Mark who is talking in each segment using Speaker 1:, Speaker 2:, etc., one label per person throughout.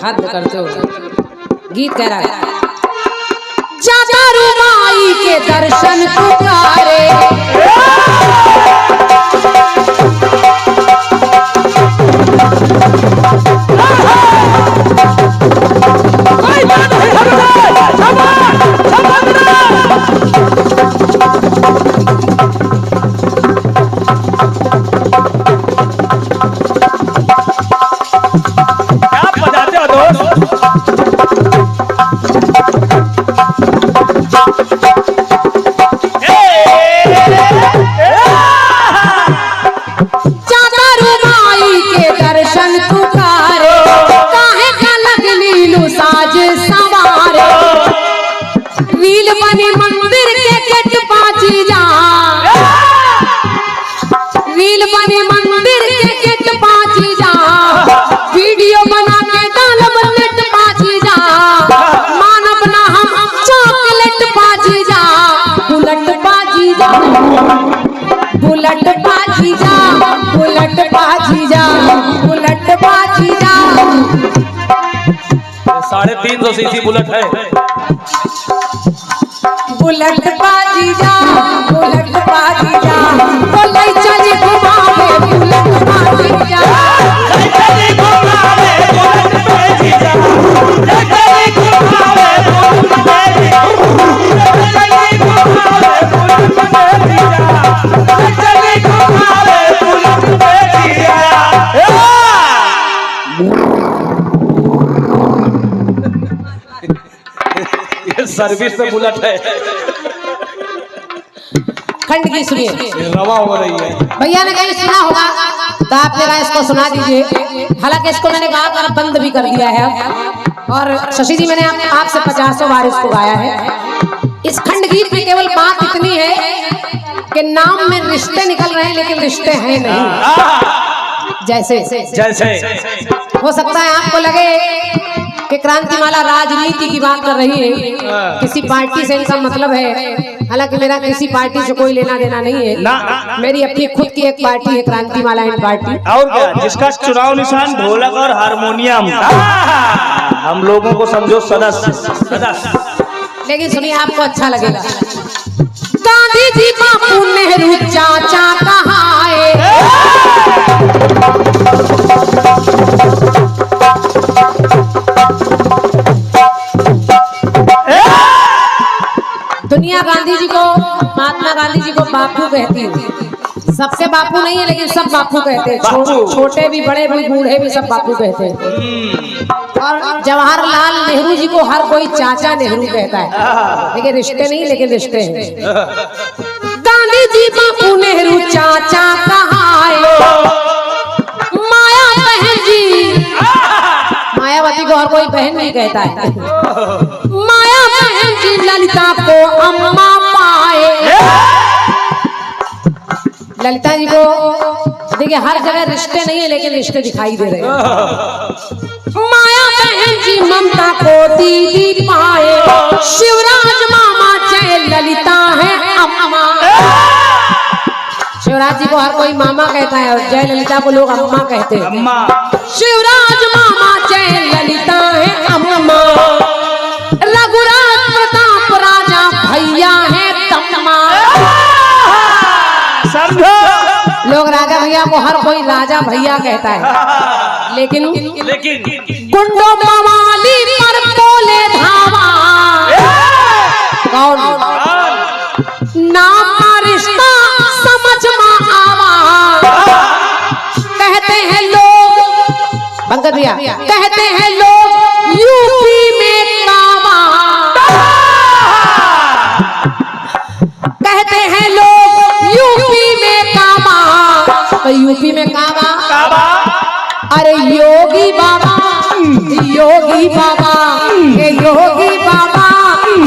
Speaker 1: हद करते हो। गीत कह रहा है चाचा रुमाई के दर्शन पुकारे, बुलट बाजी जा, बुलट बाजी जा, बुलट बाजी जा।
Speaker 2: 350 सीसी बुलेट है।
Speaker 1: बुलट बाजी जा, बुलट बाजी जा, तो ले चली घुमावे बुलट बाजी जा, ले चली घुमावे बुलट बाजी जा, ले चली घुमावे बुलट बाजी जा, ले चली घुमावे बुलट बाजी जा, ले चली घुमावे बुलट बाजी जा।
Speaker 2: ये सर्विस में बुलेट है।
Speaker 1: खंड की सुनिए,
Speaker 2: रवा हो रही है।
Speaker 1: भैया ने कहीं सुना होगा तो आप मेरा इसको सुना दीजिए। हालांकि इसको मैंने गा कर बंद भी कर दिया है और शशि जी मैंने आपसे 50 बार इसको गाया है। इस खंड गीत में केवल बात इतनी है कि नाम में रिश्ते निकल रहे हैं लेकिन रिश्ते हैं नहीं। जैसे हो सकता है आपको लगे कि क्रांतिमाला राजनीति की बात कर रही है, किसी पार्टी से इनका मतलब है। हालांकि मेरा किसी पार्टी से कोई लेना देना नहीं है
Speaker 2: ना।
Speaker 1: मेरी अपनी खुद की एक पार्टी है, क्रांतिमाला इन पार्टी।
Speaker 2: और क्या, जिसका चुनाव निशान ढोलक और हारमोनियम। हम लोगों को समझो सदस्य।
Speaker 1: लेकिन सुनिए आपको अच्छा लगेगा। गांधी जी बापू नेहरू चाचा कहाए, दुनिया गांधी जी को, महात्मा गांधी जी को बापू कहती है। सबसे बापू नहीं है लेकिन सब बापू कहते हैं। छोटे भी, बड़े भी, बूढ़े भी सब बापू कहते हैं। और जवाहरलाल नेहरू जी को हर कोई चाचा नेहरू कहता है, लेकिन रिश्ते नहीं, लेकिन रिश्ते हैं। गांधी जी बापू नेहरू चाचा कहाए, माया बहन जी, मायावती को हर कोई बहन नहीं कहता है। माया बहन जी ललिता को अम्मा पाए। ललिता जी को देखिए हर जगह रिश्ते नहीं है लेकिन रिश्ते दिखाई दे रहे हैं। माया बहन जी ममता को दीदी पाए, शिवराज मामा जय ललिता है अम्मा। शिवराज जी को हर कोई मामा कहता है और जय ललिता को लोग अम्मा कहते हैं। शिवराज मामा जय ललिता है अम्मा, रघुराज प्रताप राजा भैया है तम्मा। समझो, लोग राजा भैया को हर कोई राजा भैया कहता है, लेकिन गुंडो मवाली पर बोले धावा। कौन? नाम का रिश्ता समझ में आवा। कहते हैं लोग, पंकज भैया, कहते हैं लोग यूपी में कावा। कहते हैं लोग यूपी में कावा। तो यूपी में कावा, अरे योगी बाबा, योगी बाबा, ये योगी बाबा,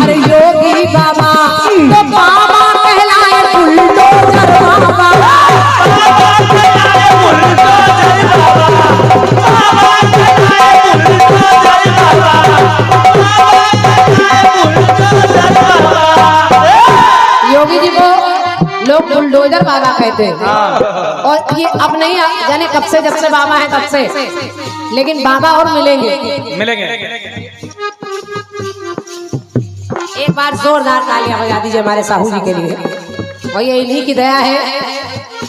Speaker 1: अरे योगी बाबा। तो बाबा कहलाए बुलडोजर बाबा, बाबा कहलाए बुलडोजर बाबा, बाबा कहलाए बुलडोजर बाबा, बाबा कहलाए बुलडोजर बाबा। योगी जी को लोग लोग बुलडोजर बाबा कहते हैं। और ये अब नहीं जाने कब से, जब से बाबा है तब से, लेकिन बाबा और मिलेंगे। एक बार जोरदार तालियां बजा दीजिए हमारे साहू जी के लिए। और ये इन्हीं की दया है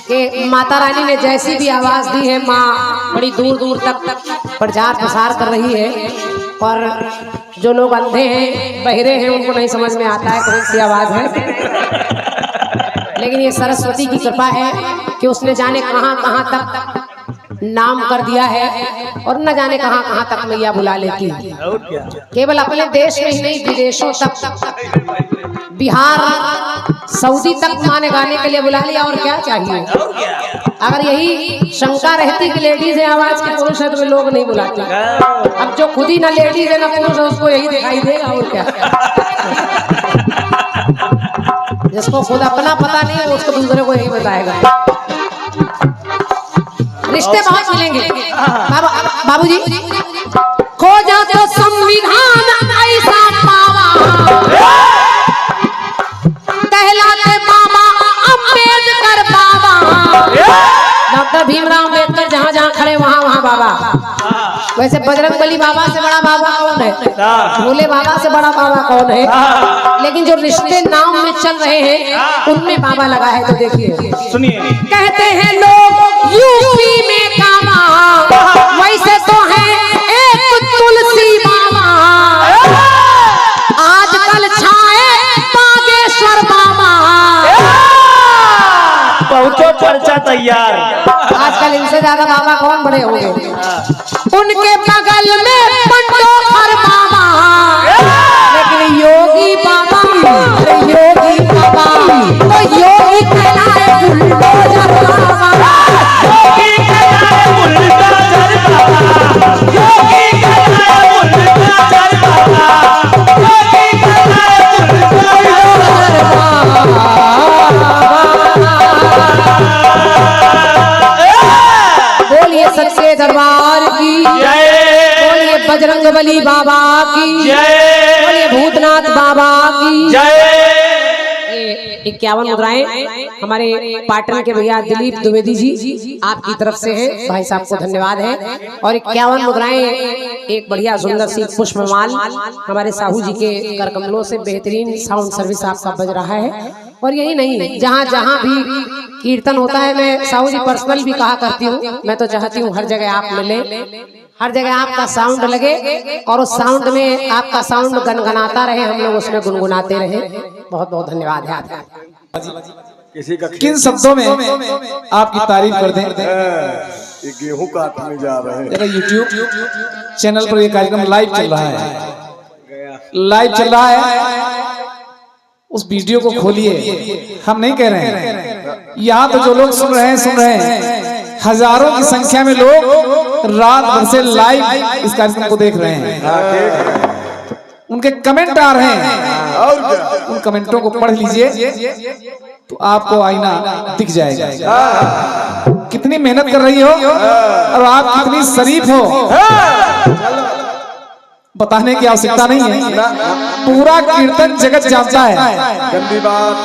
Speaker 1: कि माता रानी ने जैसी भी आवाज दी है, माँ बड़ी दूर दूर तक प्रचार प्रसार कर रही है। और जो लोग अंधे हैं, बहरे हैं, उनको नहीं समझ में आता है कौन सी आवाज है, लेकिन ये सरस्वती की कृपा है कि उसने जाने कहां कहां तक नाम कर दिया है और न जाने कहां कहां तक मैया बुला लेती है। केवल अपने देश में ही नहीं, विदेशों तक, बिहार, सऊदी तक माँ ने गाने के लिए बुला लिया। और क्या चाहिए? अगर यही शंका रहती कि लेडीज है आवाज की, पुरुष है, तो लोग नहीं बुलाते। अब जो खुद ही ना लेडीज है ना पुरुष है, उसको यही दिखाई देगा। और क्या? जिसको खुद अपना पता नहीं है, उसको दूसरे को यही बताएगा। रिश्ते बहुत मिलेंगे। बाबूजी, खोजा तो संविधान ऐसा पावा, कहलाते बाबा अम्बेडकर बाबा। डॉक्टर भीमराव अम्बेडकर जहाँ जहाँ खड़े वहाँ वहाँ बाबा। वैसे बजरंगबली बाबा से बड़ा बाबा कौन है? भोले बाबा से बड़ा बाबा कौन है? लेकिन जो रिश्ते नाम में चल रहे हैं, उनमें बाबा लगा है। तो देखिए,
Speaker 2: सुनिए,
Speaker 1: कहते हैं लोग यूपी में कामा, वैसे तो है एक तुलसी बाबा, आजकल छाए बागेश्वर बाबा।
Speaker 2: पहुंचो चर्चा तैयार।
Speaker 1: आजकल इनसे ज्यादा बाबा कौन बड़े होंगे? उनके बगल में पंडोखर बाबा, लेकिन योगी बाबा, योगी बाबा तो योगी कहलाए बुलडोजर बाबा,
Speaker 2: योगी कहलाए बुलडोजर बाबा, योगी कहलाए बुलडोजर बाबा, योगी कहलाए बुलडोजर बाबा।
Speaker 1: बोलिए सच्चे दरबार की
Speaker 2: जय,
Speaker 1: बोलिए बजरंगबली बाबा की
Speaker 2: जय,
Speaker 1: बोलिए भूतनाथ बाबा की
Speaker 2: जय।
Speaker 1: 51 मुद्राएं हमारे पाटन के भैया दिलीप द्विवेदी जी आपकी तरफ से है। भाई साहब को धन्यवाद है। और 51 मुद्राएं एक बढ़िया सुंदर सी पुष्पमाल हमारे साहू जी के कर कमलों से बेहतरीन साउंड सर्विस आपका बज रहा है। और यही नहीं, जहाँ जहाँ भी कीर्तन होता है, मैं साहू जी पर्सनल भी कहा करती हूँ, मैं तो चाहती हूँ हर जगह आप मिले, हर जगह आपका साउंड लगे और उस साउंड में आपका साउंड गनगनाता रहे, हम लोग उसमें गुनगुनाते रहे। बहुत बहुत धन्यवाद है आपका।
Speaker 3: किन शब्दों में आपकी तारीफ कर दें?
Speaker 4: ये गेहूं काटने जा रहे हैं।
Speaker 3: जरा यूट्यूब चैनल पर ये कार्यक्रम लाइव चल रहा है, लाइव चल रहा है। उस वीडियो को खोलिए। हम नहीं कह रहे हैं, यहाँ तो जो लोग सुन रहे हैं, हजारों की संख्या में लोग रात भर से लाइव इस कार्यक्रम को देख रहे हैं। उनके कमेंट आ रहे हैं, उन कमेंटों को पढ़ लीजिए तो आपको आईना दिख जाएगा। कितनी मेहनत कर रही हो और आप कितनी शरीफ हो, बताने की आवश्यकता नहीं है। पूरा कीर्तन जगत जानता है,
Speaker 4: गंदी बात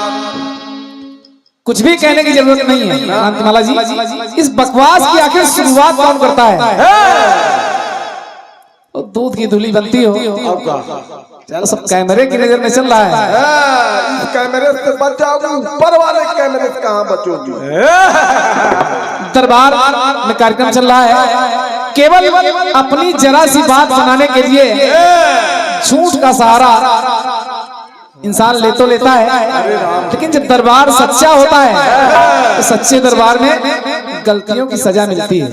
Speaker 3: कुछ भी कहने की जरूरत नहीं है। कांतिमाला जी, इस बकवास की आखिर शुरुआत कौन करता है? तो दूध की धुली बनती हो, चल सब कैमरे की नजर में चल रहा है।
Speaker 4: इस कैमरे से बच जाओगे, ऊपर वाले कैमरे से कहाँ बचोगे?
Speaker 3: दरबार में कार्यक्रम चल रहा है, केवल अपनी जरा सी बात बनाने के लिए झूठ का सहारा इंसान ले तो लेता है, लेकिन जब दरबार सच्चा होता है तो सच्चे दरबार में गलतियों की सजा मिलती है।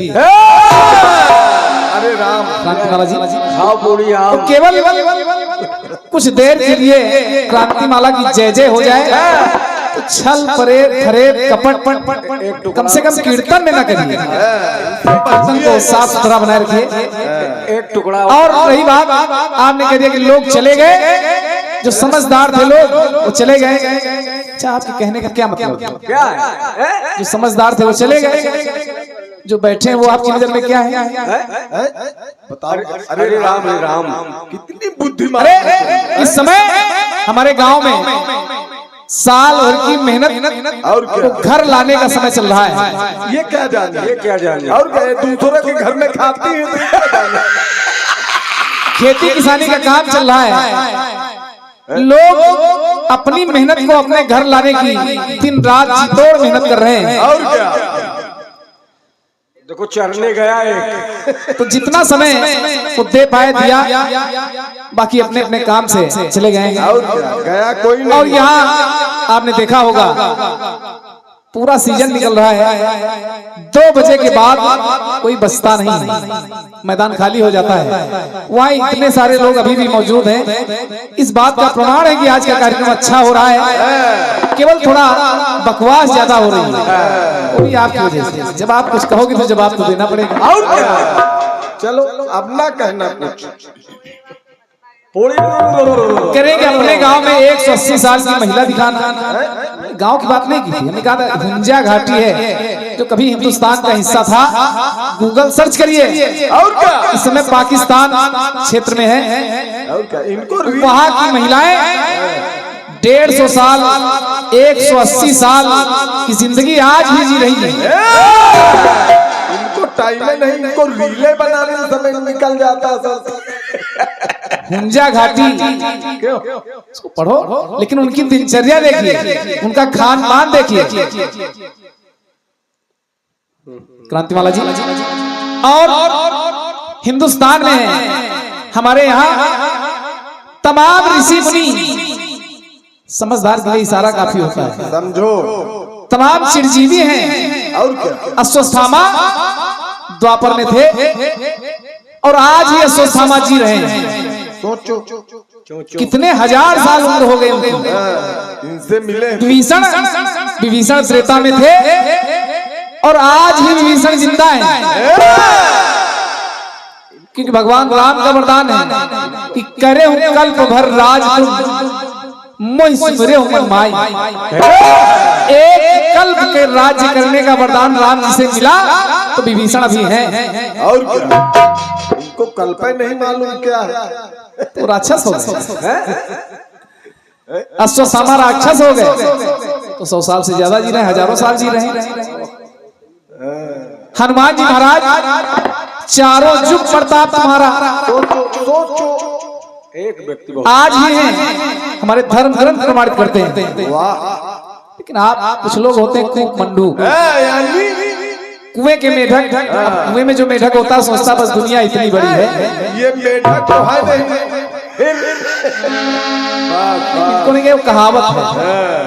Speaker 4: अरे राम,
Speaker 3: क्रांतिमाला जी,
Speaker 4: हाँ बोलिए।
Speaker 3: तो केवल कुछ देर के लिए क्रांतिमाला की जय जय हो जाए तो छल परेड फरेब कपट कम से कम कीर्तन में न करिए। कीर्तन को साफ सुथरा बनाए रखिए।
Speaker 4: एक टुकड़ा
Speaker 3: और रही बात, आपने कह दिया कि लोग चले गए, जो समझदार थे लोग वो चले गए। अच्छा, आपके कहने का क्या मतलब?
Speaker 4: क्या है?
Speaker 3: जो समझदार थे वो चले गए, जो बैठे हैं वो आपकी नजर में क्या है?
Speaker 4: बताओ। अरे राम, कितनी बुद्धिमान।
Speaker 3: अरे इस समय हमारे गांव में साल भर की मेहनत
Speaker 4: और क्या?
Speaker 3: तो घर लाने का समय चल रहा है।
Speaker 4: ये क्या जाने और क्या दूसरों के घर में खाती है तो ये क्या जाने?
Speaker 3: खेती किसानी का काम चल रहा है। लोग अपनी मेहनत को अपने घर लाने की दिन रात जी तोड़ मेहनत कर रहे हैं।
Speaker 4: और क्या?
Speaker 5: देखो चरने गया एक,
Speaker 3: तो जितना समय वो दे पाए दिया, बाकी अपने अपने काम से चले गए हैं।
Speaker 4: और क्या? गया कोई नहीं।
Speaker 3: और यहाँ आपने देखा होगा पूरा सीजन निकल रहा है, 2 बजे के बाद कोई बचता नहीं, मैदान खाली हो जाता है। वहाँ इतने सारे लोग अभी भी मौजूद हैं। इस बात का प्रमाण है कि आज का कार्यक्रम अच्छा हो रहा है, केवल थोड़ा बकवास ज्यादा हो रही है, वो भी आपकी वजह से। जब आप कुछ कहोगे तो जवाब तो देना पड़ेगा।
Speaker 4: और क्या? चलो अब ना कहना कुछ।
Speaker 3: करेंगे अपने गांव में 180 साल की महिला दिखाना। गांव की बात नहीं की थी, हमने कहा था हुंजा घाटी है जो कभी हिंदुस्तान का हिस्सा था। गूगल सर्च करिए,
Speaker 4: और क्या?
Speaker 3: इस समय पाकिस्तान क्षेत्र में है।
Speaker 4: और क्या? इनको
Speaker 3: वहां की महिलाएं 150 साल 180 साल की जिंदगी आज भी जी रही है।
Speaker 4: इनको टाइम नहीं, इनको रीले बनाने में समय निकल जाता सर।
Speaker 3: हुंजा घाटी इसको पढ़ो, लेकिन उनकी दिनचर्या देखिए, उनका खान पान देखिए। क्रांतिमाला जी, और हिंदुस्तान में हमारे यहाँ तमाम ऋषि मुनि, समझदार के लिए इशारा काफी होता है,
Speaker 4: समझो।
Speaker 3: तमाम चिरजीवी हैं।
Speaker 4: और क्या?
Speaker 3: अश्वत्थामा द्वापर में थे और आज ही अश्वत्थामा जी रहे हैं।
Speaker 4: सोचो
Speaker 3: कितने हजार साल उम्र हो गए उनकी।
Speaker 4: इनसे मिले।
Speaker 3: विभीषण त्रेता में थे और आज ही विभीषण जिंदा है, क्योंकि भगवान राम का वरदान है कि करे हूं कल्प भर राज तुम मोहि सुमरे हूं मन माई। एक कल्प के राज्य करने का वरदान राम जी से मिला तो विभीषण अभी हैं।
Speaker 4: और क्या? इनको कल्पना नहीं मालूम क्या है।
Speaker 3: तो राक्षस हो गए, अश्वत्थामा राक्षस हो गए तो 100 साल से ज्यादा जी रहे, हजारों साल जी रहे। हनुमान जी महाराज चारों युग प्रताप तुम्हारा,
Speaker 4: सोचो।
Speaker 5: एक व्यक्ति
Speaker 3: आज ही हैं, हमारे धर्म प्रमाणित करते हैं। लेकिन आप कुछ लोग होते हैं कूप मंडू, कुएं के मेढक। कुएं में जो मेढक होता है सोचता बस दुनिया इतनी बड़ी है।
Speaker 4: ये मेढक तो है नहीं।
Speaker 3: इनको नहीं, वो कहावत है।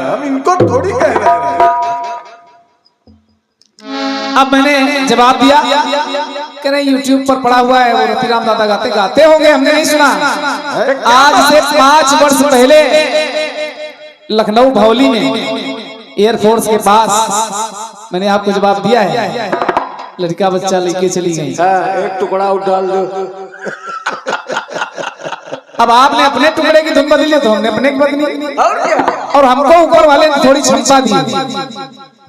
Speaker 4: हम इनको थोड़ी कह रहे हैं।
Speaker 3: अब मैंने जवाब दिया, कह रहे YouTube पर पड़ा हुआ है, वो रतिराम दादा गाते होंगे, हमने नहीं सुना। आज से 5 वर्ष पहले लखनऊ भौली में एयरफोर्स के पास मैंने आपको जवाब दिया है, लड़का बच्चा लेके चली गई।
Speaker 5: एक टुकड़ा और डाल दो।
Speaker 3: अब आपने अपने टुकड़े की धुन बदली तो हमने अपने की बदली,
Speaker 5: और क्या?
Speaker 3: और हमको ऊपर वाले ने थोड़ी क्षमता दी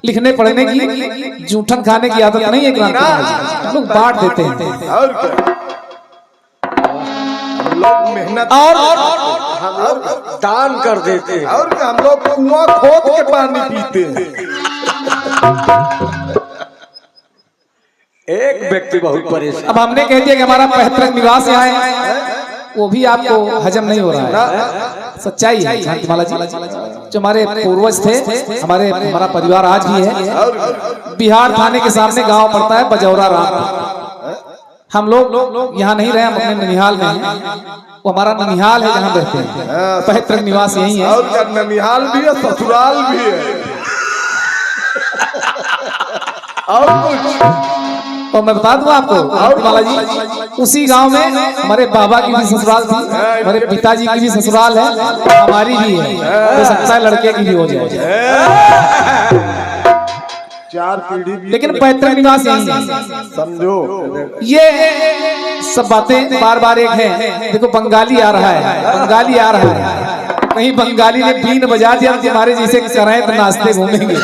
Speaker 3: लिखने पढ़ने की। जूठन खाने की आदत नहीं है क्रांति, लोग बांट देते हैं।
Speaker 4: और क्या? हम लोग मेहनत
Speaker 5: और दान कर देते हैं।
Speaker 4: और क्या? हम लोग कुआं खोद के पानी पीते हैं।
Speaker 5: एक व्यक्ति बहुत परेशान।
Speaker 3: अब हमने कह दिया कि हमारा पैतृक निवास यहाँ है, वो भी आपको हजम नहीं हो रहा है। सच्चाई है शांतिमाला जी, जो हमारे पूर्वज थे, हमारा परिवार आज भी है। बिहार थाने के सामने गांव पड़ता है बजौरा राम। हम लोग यहाँ नहीं रहे, हम अपने ननिहाल में हैं। वो हमारा ननिहाल है जहाँ रहते हैं, पैतृक निवास यही है।
Speaker 4: और क्या? ननिहाल भी है, ससुराल भी है। और कुछ?
Speaker 3: और मैं बता दूं आपको शांतिमाला जी, उसी गांव में हमारे बाबा की भी ससुराल थी, हमारे पिताजी की भी ससुराल है, हमारी भी है। हो सकता है लड़के की भी हो जाए।
Speaker 4: 4 पीढ़ी भी।
Speaker 3: लेकिन पैतृक निवास यही है,
Speaker 4: समझो।
Speaker 3: ये सब बातें बार बार एक है। देखो बंगाली आ रहा है, बंगाली आ रहा है, कहीं बंगाली ने बीन बजा दिया तुम्हारे जैसे करें तो नाचते घूमेंगे।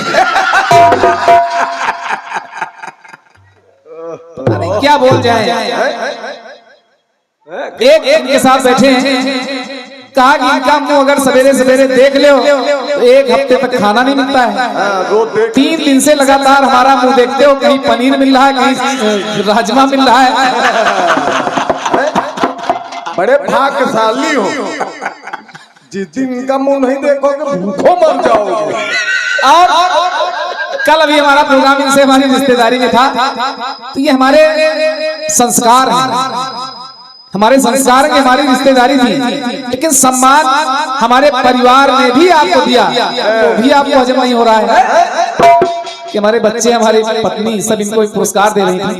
Speaker 3: क्या बोल जाए। एक के साथ बैठे हैं, कहा कि इनका मुंह अगर सवेरे सवेरे देख लो तो एक हफ्ते तक खाना नहीं मिलता है।
Speaker 4: रोज देख
Speaker 3: 3 दिन से लगातार हमारा मुंह देखते हो, कहीं पनीर मिल रहा है, कहीं राजमा मिल रहा है।
Speaker 4: बड़े भाग्यशाली हो, जिस दिन इनका मुंह नहीं देखोगे भूखों मर जाओगे।
Speaker 3: और कल अभी हमारा प्रोग्राम इनसे हमारी रिश्तेदारी में था, तो ये हमारे संस्कार हैं, हमारे संस्कार की हमारी रिश्तेदारी थी, लेकिन सम्मान हमारे परिवार ने भी आपको दिया, वो भी आपको हजम नहीं हो रहा है कि हमारे बच्चे, हमारी पत्नी सब इनको पुरस्कार दे रही थी।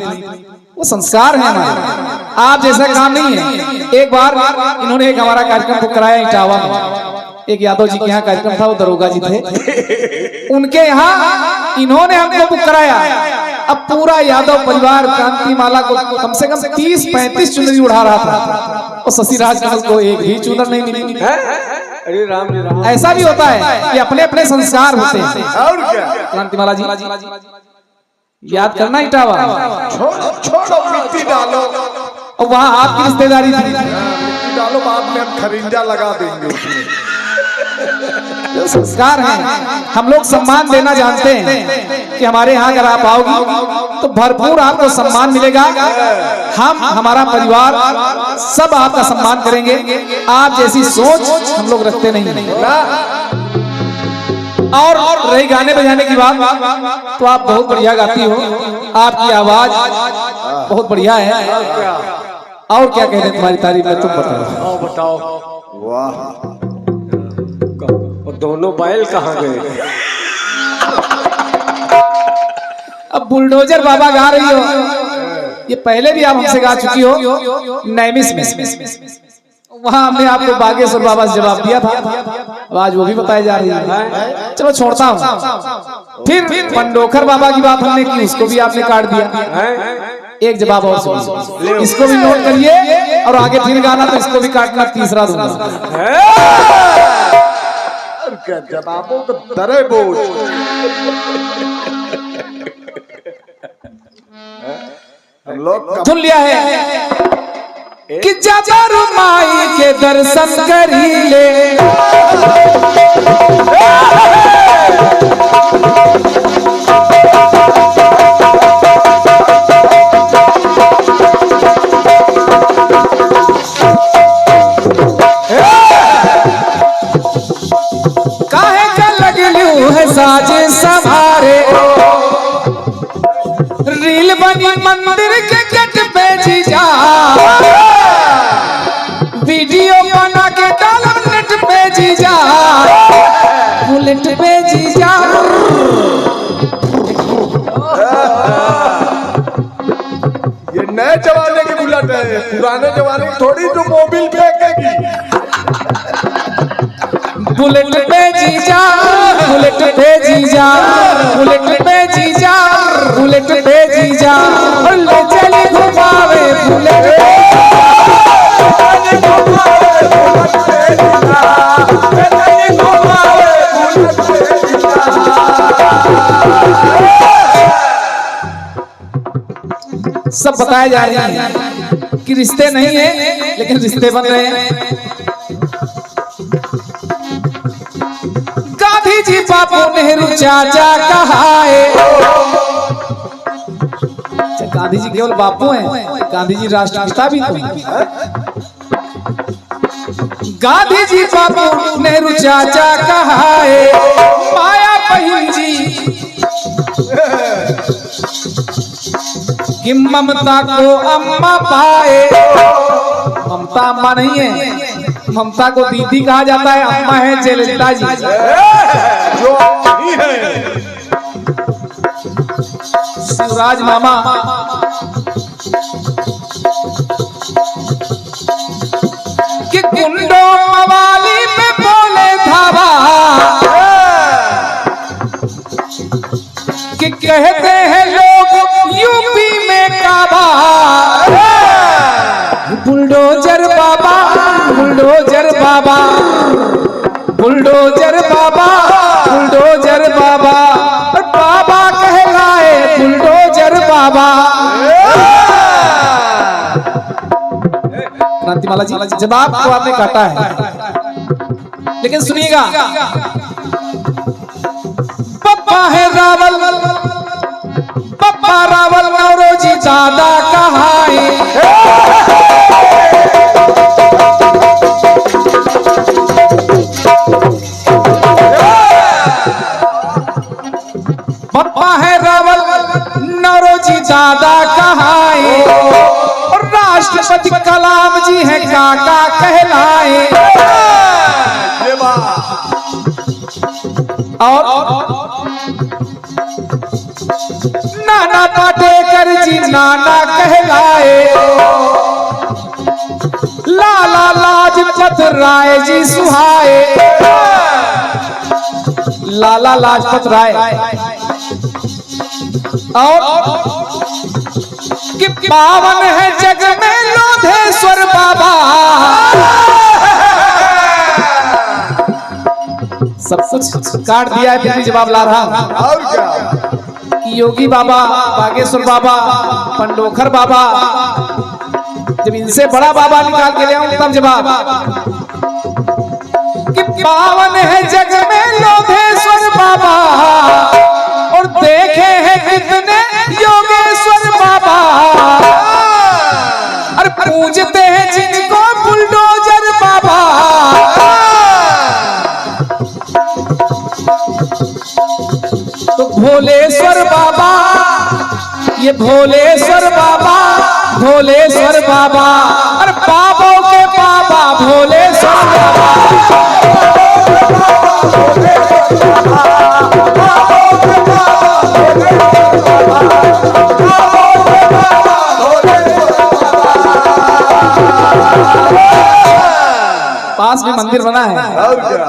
Speaker 3: वो संस्कार है हमारे, आप जैसा काम नहीं है। एक बार इन्होंने एक हमारा कार्यक्रम बुक कराया इटावा में, एक यादव जी के यहाँ कार्यक्रम था, वो दरोगा जी थे, उनके यहाँ इन्होंने हमको बुक कराया। अब पूरा यादव परिवार क्रांति माला को कम से कम 30-35 चुनरी उड़ा रहा था, और शशि राजकमल को एक भी चुनर नहीं मिली।
Speaker 5: अरे राम,
Speaker 3: ऐसा भी होता है कि अपने अपने संस्कार होते हैं।
Speaker 4: और क्या,
Speaker 3: क्रांति माला जी याद करना इटावा,
Speaker 4: छोड़ो मिट्टी डालो,
Speaker 3: और वहाँ आपकी रिश्तेदारी थी।
Speaker 4: मिट्टी डालो, बाद में हम खरिंजा लगा देंगे उसमें।
Speaker 3: जो संस्कार हैं, हम लोग सम्मान देना जानते हैं कि हमारे यहाँ अगर आप आओगी तो भरपूर आपको सम्मान मिलेगा। हम, हमारा परिवार सब आपका सम्मान करेंगे। आप जैसी सोच हम लोग रखते नहीं। और रही गाने बजाने की बात, तो आप बहुत बढ़िया गाती हो, आपकी आवाज बहुत बढ़िया है। और क्या कह रहे तुम्हारी तारीफ में, तुम बताओ।
Speaker 5: बताओ।
Speaker 4: वाह,
Speaker 5: और दोनों बैल कहाँ गए?
Speaker 3: अब बुलडोजर बाबा गा रही हो, ये पहले भी आप हमसे गा चुकी हो नैमिष में, वहां हमने आपको बागेश्वर बाबा से जवाब दिया था, आज वो भी बताई जा रही है। चलो छोड़ता हूँ। फिर पंडोखर बाबा की बात हमने की, उसको भी आपने काट दिया। एक जवाब और सुनिए, इसको भी नोट करिए, और आगे फिर गाना तो इसको भी काटना, तीसरा दूंगा।
Speaker 4: जवाबों को दरे बोझ। हम लोग
Speaker 3: सुन लिया है कि जाजारू माई के दर्शन करी ले, काहे का लगलू है साज सवारे, रील बनी मंदिर के गेट पे जीजा, वीडियो बना के डालो नेट पे जीजा, बुलेट पे जीजा।
Speaker 4: ये नए जमाने की बुलेट है, पुराने जमाने की थोड़ी जो मोबिल फेंकेगी।
Speaker 3: बुलेट पे जीजा, बुलेट पे जीजा, बुलेट पे जीजा, बुलेट पे जीजा, ले चली घुमावे बुलेट पे। सब बताया जा रहा है कि रिश्ते नहीं है, लेकिन रिश्ते बन रहे हैं। गांधी जी बापू नेहरू चाचा कहाए, गांधी जी केवल बापू हैं, गांधी जी राष्ट्रपिता भी तो हैं। गांधी जी बापू नेहरू चाचा कहाए, माया बहन जी कि ममता को अम्मा पाए। ममता अम्मा नहीं है, ममता को दीदी कहा जाता है, अम्मा है जयललिता जी।
Speaker 4: जो नहीं है
Speaker 3: शिवराज मामा कि कुंडो मवाली पे बोले धावा, कि कहते हैं लोग यूपी में काबा। बुलडोजर बाबा, बुलडोजर बाबा, बुलडोजर बाबा, बुलडोजर बाबा, और बाबा कहलाए बुलडोजर बाबा। क्रांति माला जी, जवाब को आपने काटा है, लेकिन सुनिएगा, पप्पा है रावल, पप्पा रावल नौरोजी दादा कहाए। पप्पा है रावल नौरोजी दादा कहाए, और राष्ट्रपति कलाम जी है काका कहलाए। और नाना पाटेकर जी नाना कहलाए। लाला लाजपत राय जी सुहाए। लाला लाजपत राय। और कि पावन है जग में लोधेश्वर बाबा। सब कुछ काट दिया है, फिर भी जवाब ला रहा हूं।
Speaker 4: और क्या?
Speaker 3: योगी बाबा, बागेश्वर बाबा, पंडोखर बाबा, जब इनसे बड़ा बाबा निकाल के ले आऊं तब जवाब। कि पावन है जग में लोधेश्वर बाबा, और देखे हैं कितने योगेश्वर बाबा। और पूजते हैं जिनको बुलडोजर बाबा। तो भोलेश्वर बाबा, ये भोलेश्वर बाबा, भोलेश्वर बाबा, अरे बाबों के बाबा भोलेश्वर बाबा। पास में मंदिर बना है,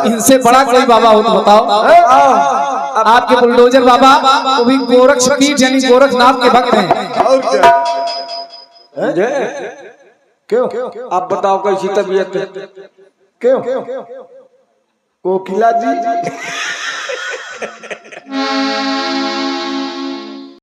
Speaker 3: इनसे बड़ा कोई बाबा हो तो बताओ। आपके बुलडोजर बाबा वो भी गोरक्ष पीठ यानी गोरखनाथ के भक्त हैं।
Speaker 4: और क्या?
Speaker 5: क्यों? आप बताओ कैसी तबीयत है?
Speaker 4: क्यों? कोकिला जी